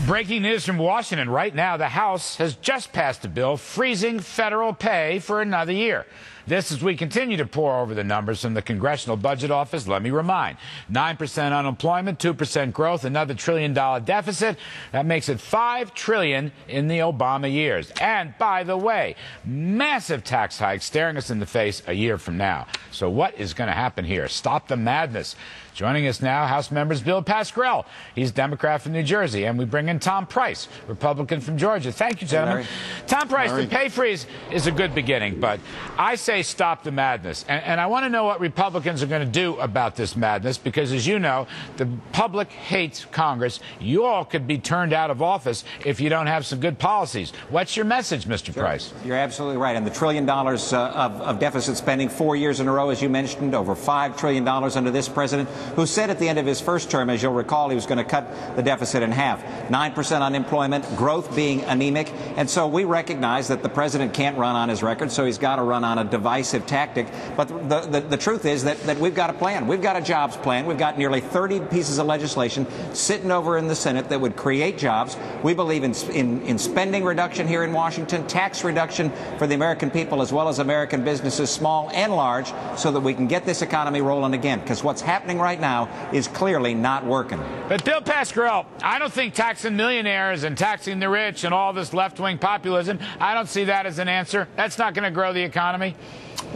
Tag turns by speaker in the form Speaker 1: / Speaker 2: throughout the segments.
Speaker 1: Breaking news from Washington right now. The House has just passed a bill freezing federal pay for another year. This as we continue to pour over the numbers from the Congressional Budget Office. Let me remind, 9% unemployment, 2% growth, another $1 trillion deficit. That makes it $5 trillion in the Obama years. And by the way, massive tax hikes staring us in the face a year from now. So what is going to happen here? Stop the madness. Joining us now, House members Bill Pascrell. He's Democrat from New Jersey. And we bring in Tom Price, Republican from Georgia. Thank you, gentlemen. Tom Price, the pay freeze is a good beginning, but I say stop the madness. And I want to know what Republicans are going to do about this madness, because, as you know, the public hates Congress. You all could be turned out of office if you don't have some good policies. What's your message, Mr. Price?
Speaker 2: You're absolutely right. And the $1 trillion of deficit spending 4 years in a row, as you mentioned, over $5 trillion under this president, who said at the end of his first term, as you'll recall, he was going to cut the deficit in half. 9% unemployment, growth being anemic. And so we recognize that the president can't run on his record, so he's got to run on a divisive tactic. But the truth is that we've got a plan. We've got a jobs plan. We've got nearly 30 pieces of legislation sitting over in the Senate that would create jobs. We believe in spending reduction here in Washington, tax reduction for the American people as well as American businesses, small and large, so that we can get this economy rolling again. Because what's happening right now is clearly not working.
Speaker 1: But Bill Pascrell, I don't think taxing millionaires and taxing the rich and all this left-wing populism, I don't see that as an answer. That's not going to grow the economy.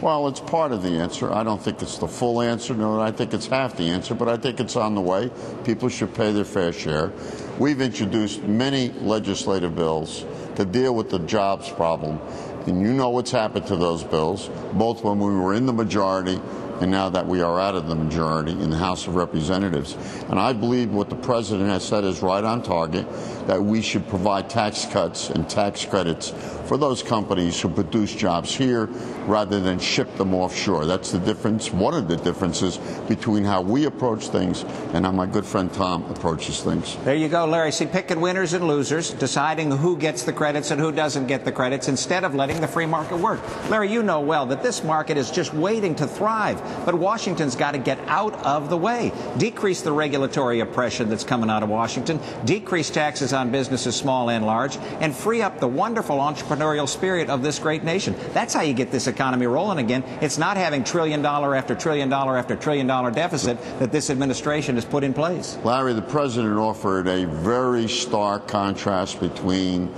Speaker 3: Well, it's part of the answer. I don't think it's the full answer. No, I think it's half the answer, but I think it's on the way. People should pay their fair share. We've introduced many legislative bills to deal with the jobs problem. And you know what's happened to those bills, both when we were in the majority and now that we are out of the majority in the House of Representatives. And I believe what the president has said is right on target, that we should provide tax cuts and tax credits for those companies who produce jobs here rather than ship them offshore. That's the difference, one of the differences between how we approach things and how my good friend Tom approaches things.
Speaker 2: There you go, Larry. See, picking winners and losers, deciding who gets the credits and who doesn't get the credits instead of letting the free market work. Larry, you know well that this market is just waiting to thrive. But Washington's got to get out of the way. Decrease the regulatory oppression that's coming out of Washington. Decrease taxes on businesses small and large. And free up the wonderful entrepreneurial spirit of this great nation. That's how you get this economy rolling again. It's not having $1 trillion after $1 trillion after $1 trillion deficit that this administration has put in place.
Speaker 3: Larry, the president offered a very stark contrast between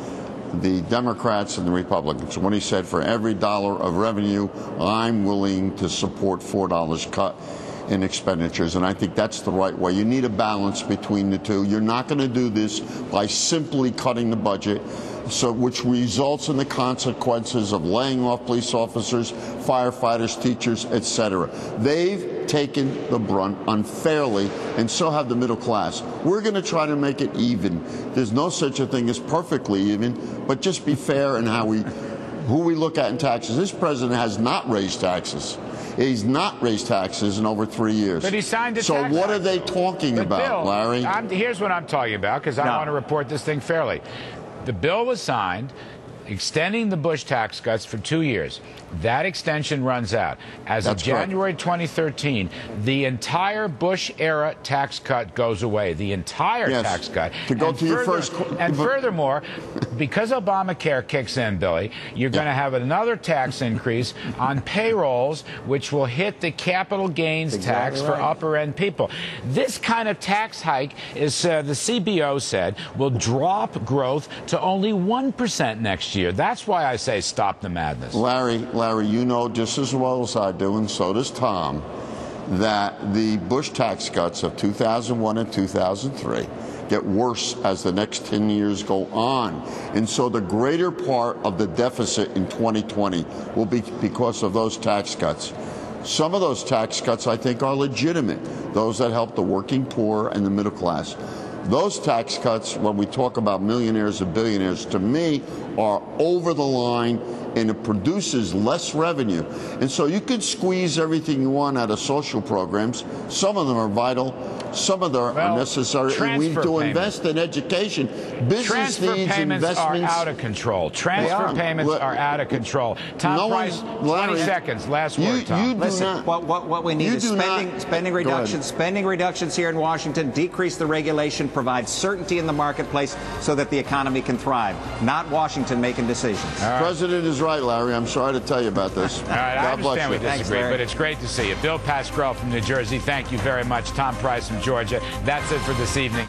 Speaker 3: the Democrats and the Republicans when he said for every dollar of revenue, I'm willing to support $4 cut in expenditures. And I think that's the right way. You need a balance between the two. You're not going to do this by simply cutting the budget, which results in the consequences of laying off police officers, firefighters, teachers, etc. They've taken the brunt unfairly, and so have the middle class. We're going to try to make it even. There's no such a thing as perfectly even, but just be fair in who we look at in taxes. This president has not raised taxes. He's not raised taxes in over 3 years.
Speaker 1: But he signed a
Speaker 3: So
Speaker 1: tax
Speaker 3: what
Speaker 1: hike.
Speaker 3: are they talking about,
Speaker 1: Bill,
Speaker 3: Larry?
Speaker 1: Here's what I'm talking about, because I want to report this thing fairly. The bill was signed extending the Bush tax cuts for 2 years. That extension runs out. As of January 2013, the entire Bush-era tax cut goes away. The entire tax cut.
Speaker 3: To go to your first...
Speaker 1: And furthermore, because Obamacare kicks in, Billy, you're going to have another tax increase on payrolls, which will hit the capital gains tax for upper-end people. This kind of tax hike, is the CBO said, will drop growth to only 1% next year. That's why I say stop the madness.
Speaker 3: Larry, you know just as well as I do, and so does Tom, that the Bush tax cuts of 2001 and 2003 get worse as the next 10 years go on. And so the greater part of the deficit in 2020 will be because of those tax cuts. Some of those tax cuts, I think, are legitimate, those that help the working poor and the middle class. Those tax cuts, when we talk about millionaires and billionaires, to me, are over the line and it produces less revenue. And so you can squeeze everything you want out of social programs. Some of them are vital. Some of them are necessary. And we need to invest in education. Business needs investments.
Speaker 1: Are out of control. Transfer payments are out of control. Tom Price, 20 seconds. Last word, Tom.
Speaker 2: Listen, what we need is spending reductions. Spending reductions here in Washington, decrease the regulation, provide certainty in the marketplace so that the economy can thrive. Not Washington making decisions.
Speaker 3: The president is right, Larry. I'm sorry to tell you about this.
Speaker 1: All right, I understand we disagree,
Speaker 2: Thanks,
Speaker 1: but it's great to see you. Bill Pascrell from New Jersey, thank you very much. Tom Price from Georgia. That's it for this evening.